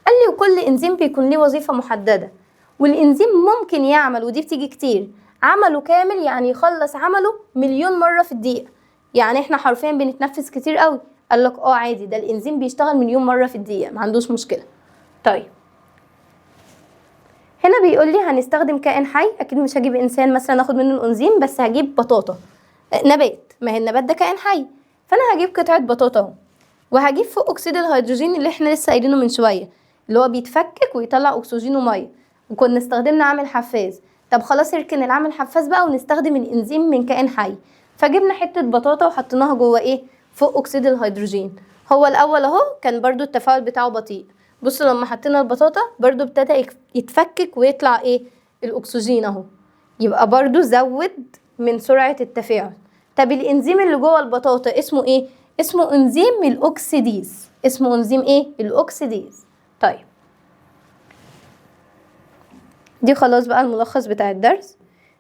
قال لي وكل انزيم بيكون ليه وظيفه محدده، والانزيم ممكن يعمل، ودي بتيجي كتير، عمله كامل يعني يخلص عمله مليون مره في الدقيقه. يعني احنا حرفيا بنتنفس كتير قوي، قال لك عادي، ده الانزيم بيشتغل مليون مره في الدقيقه، ما عندوش مشكله. طيب هنا بيقول لي هنستخدم كائن حي. اكيد مش هجيب انسان مثلا اخد منه الانزيم، بس هجيب بطاطا نبات، ما هي النبات ده كائن حي. فانا هجيب قطعه بطاطا اهو، وهجيب فوق اكسيد الهيدروجين اللي احنا لسه قايلينه من شويه، اللي هو بيتفكك ويطلع اكسجين وميه، وكنا استخدمنا عامل حفاز. طب خلاص اركن العامل حفاز بقى ونستخدم الانزيم من كائن حي. فجبنا حته بطاطا وحطيناها جوه ايه؟ فوق اكسيد الهيدروجين. هو الاول اهو كان برضو التفاعل بتاعه بطيء. بصوا لما حطينا البطاطا برضو ابتدى يتفكك ويطلع ايه؟ الاكسجين اهو. يبقى برضو زود من سرعه التفاعل. طب الانزيم اللي جوه البطاطا اسمه ايه؟ اسمه انزيم الاكسيديز. اسمه انزيم ايه؟ الاكسيديز. طيب دي خلاص بقى الملخص بتاع الدرس.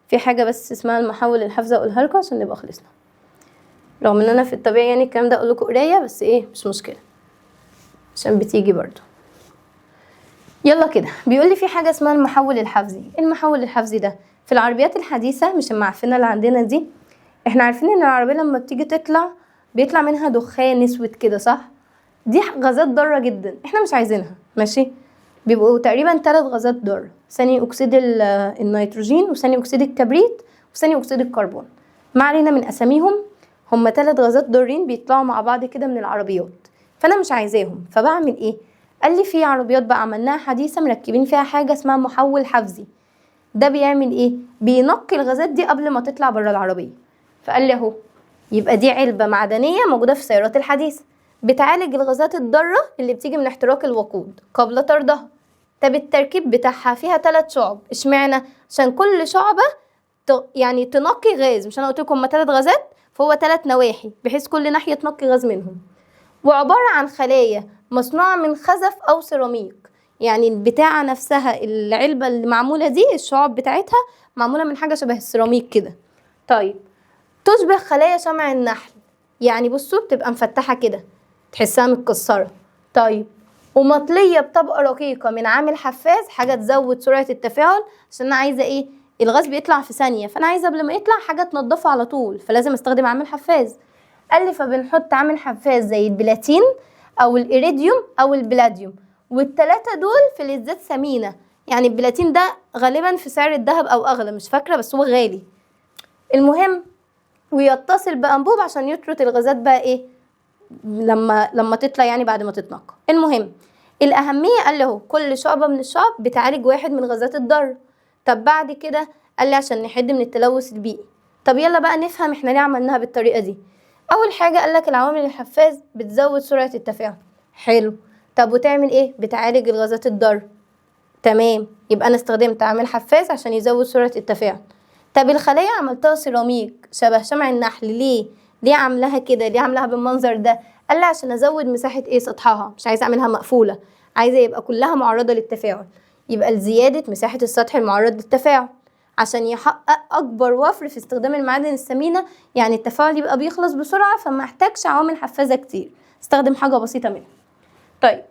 في حاجه بس اسمها المحول الحفظ اقولها لكم عشان نبقى خلصنا، رغم ان انا في الطبيعي يعني الكلام ده اقول لكم قرايه، بس ايه مش مشكله عشان بتيجي برضو. يلا كده بيقول لي في حاجه اسمها المحول الحفظي. المحول الحفظي ده في العربيات الحديثه، مش المعفنه اللي عندنا دي، احنا عارفين ان العربيه لما بتيجي تطلع بيطلع منها دخان اسود كده صح؟ دي غازات ضاره جدا احنا مش عايزينها، ماشي؟ بيبقوا تقريبا 3 غازات ضاره، ثاني اكسيد النيتروجين، وثاني اكسيد الكبريت، وثاني اكسيد الكربون. ما علينا من اساميهم، هم 3 غازات ضارين بيطلعوا مع بعض كده من العربيات، فانا مش عايزاهم. فبعمل ايه؟ قال لي في عربيات بقى عملناها حديثه مركبين فيها حاجه اسمها محول حفظي. ده بيعمل ايه؟ بينقي الغازات دي قبل ما تطلع بره العربيه. فقال لي اهو، يبقى دي علبه معدنيه موجوده في السيارات الحديثه بتعالج الغازات الضاره اللي بتيجي من احتراق الوقود قبل طردها. طب التركيب بتاعها فيها 3 شعب، اشمعنى؟ عشان كل شعبه يعني تنقي غاز. مش انا قلت لكم هما 3 غازات، فهو 3 نواحي بحيث كل ناحيه تنقي غاز منهم. وعباره عن خلايا مصنوعه من خزف او سيراميك. يعني البتاعه نفسها، العلبه اللي معموله دي، الشعب بتاعتها معموله من حاجه شبه السيراميك كده. طيب تشبه خلايا شمع النحل، يعني بصوا بتبقى مفتحه كده تحسها متكسره. طيب ومطليه بطبقه رقيقه من عامل حفاز، حاجه تزود سرعه التفاعل، عشان انا عايزه ايه؟ الغاز بيطلع في ثانيه، فانا عايزه قبل ما يطلع حاجه تنضفه على طول، فلازم استخدم عامل حفاز. قال لي فبنحط عامل حفاز زي البلاتين او الايريديوم او البلاديوم، والتلاتة دول فلزات ثمينة، يعني البلاتين ده غالبا في سعر الذهب او اغلى، مش فاكرة بس هو غالي. المهم، ويتصل بأنبوب عشان يطرد الغازات بقى ايه لما تطلع، يعني بعد ما تتنقى. المهم الأهمية، قال له كل شعبة من الشعب بتعالج واحد من غازات الضر. طب بعد كده قال لي عشان نحد من التلوث البيئي. طب يلا بقى نفهم احنا ليه عملناها بالطريقة دي. أول حاجة قال لك العوامل الحفاز بتزود سرعة التفاعل. حلو. طب وتعمل ايه؟ بتعالج الغازات الضر. تمام، يبقى أنا استخدمت عامل حفاز عشان يزود سرعة التفاعل. طب الخلية عملتها سيراميك شبه شمع النحل، ليه عاملاها كده؟ ليه عاملاها بالمنظر ده؟ قال لي عشان ازود مساحة سطحها، مش عايزة اعملها مقفولة، عايزة يبقى كلها معرضة للتفاعل، يبقى لزيادة مساحة السطح المعرض للتفاعل عشان يحقق اكبر وفر في استخدام المعادن الثمينة، يعني التفاعل يبقى بيخلص بسرعة، فما احتاجش عوامل حفازة كتير، استخدم حاجة بسيطة منها. طيب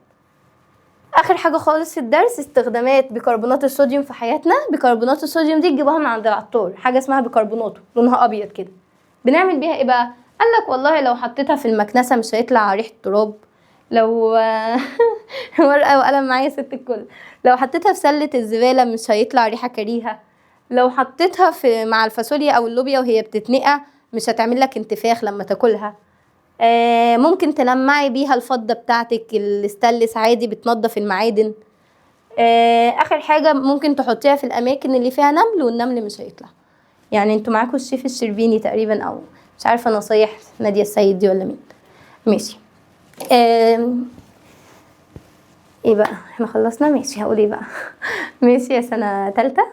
اخر حاجه خالص في الدرس، استخدامات بيكربونات الصوديوم في حياتنا. بيكربونات الصوديوم دي تجيبوها من عند العطار، حاجه اسمها بيكربوناتو لونها ابيض كده. بنعمل بيها ايه بقى؟ قالك والله لو حطيتها في المكنسه مش هيطلع ريحه تراب، لو ورقه وقلم معايا ست الكل، لو حطيتها في سله الزباله مش هيطلع ريحه كريهه، لو حطيتها مع الفاصوليا او اللوبيا وهي بتتنقع مش هتعمل لك انتفاخ لما تاكلها. ممكن تلمعي بيها الفضة بتاعتك، الاستانلس عادي بتنضف المعادن. اخر حاجة ممكن تحطيها في الاماكن اللي فيها نمل والنمل مش هيطلع. يعني انتوا معاكم الشيف الشربيني تقريبا، او مش عارفة نصايح نادية السيد دي ولا مين. ماشي. ايه بقى، احنا خلصنا؟ ماشي، هقول ايه بقى. ماشي يا سنة تالتة،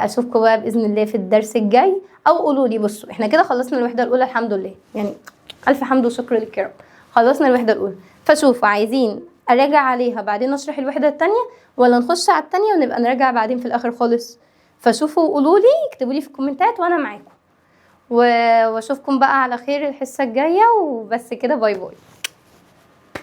اشوفكم بقى باذن الله في الدرس الجاي، او قولوا لي بصوا احنا كده خلصنا الوحدة الاولى الحمد لله، يعني الف حمد وشكر لك يا رب، خلصنا الوحده الاولى. فشوفوا عايزين اراجع عليها بعدين اشرح الوحده الثانيه، ولا نخش على الثانيه ونبقى نراجع بعدين في الاخر خالص؟ فشوفوا قولوا لي، اكتبوا لي في الكومنتات وانا معاكم، واشوفكم بقى على خير الحصه الجايه. وبس كده، باي باي.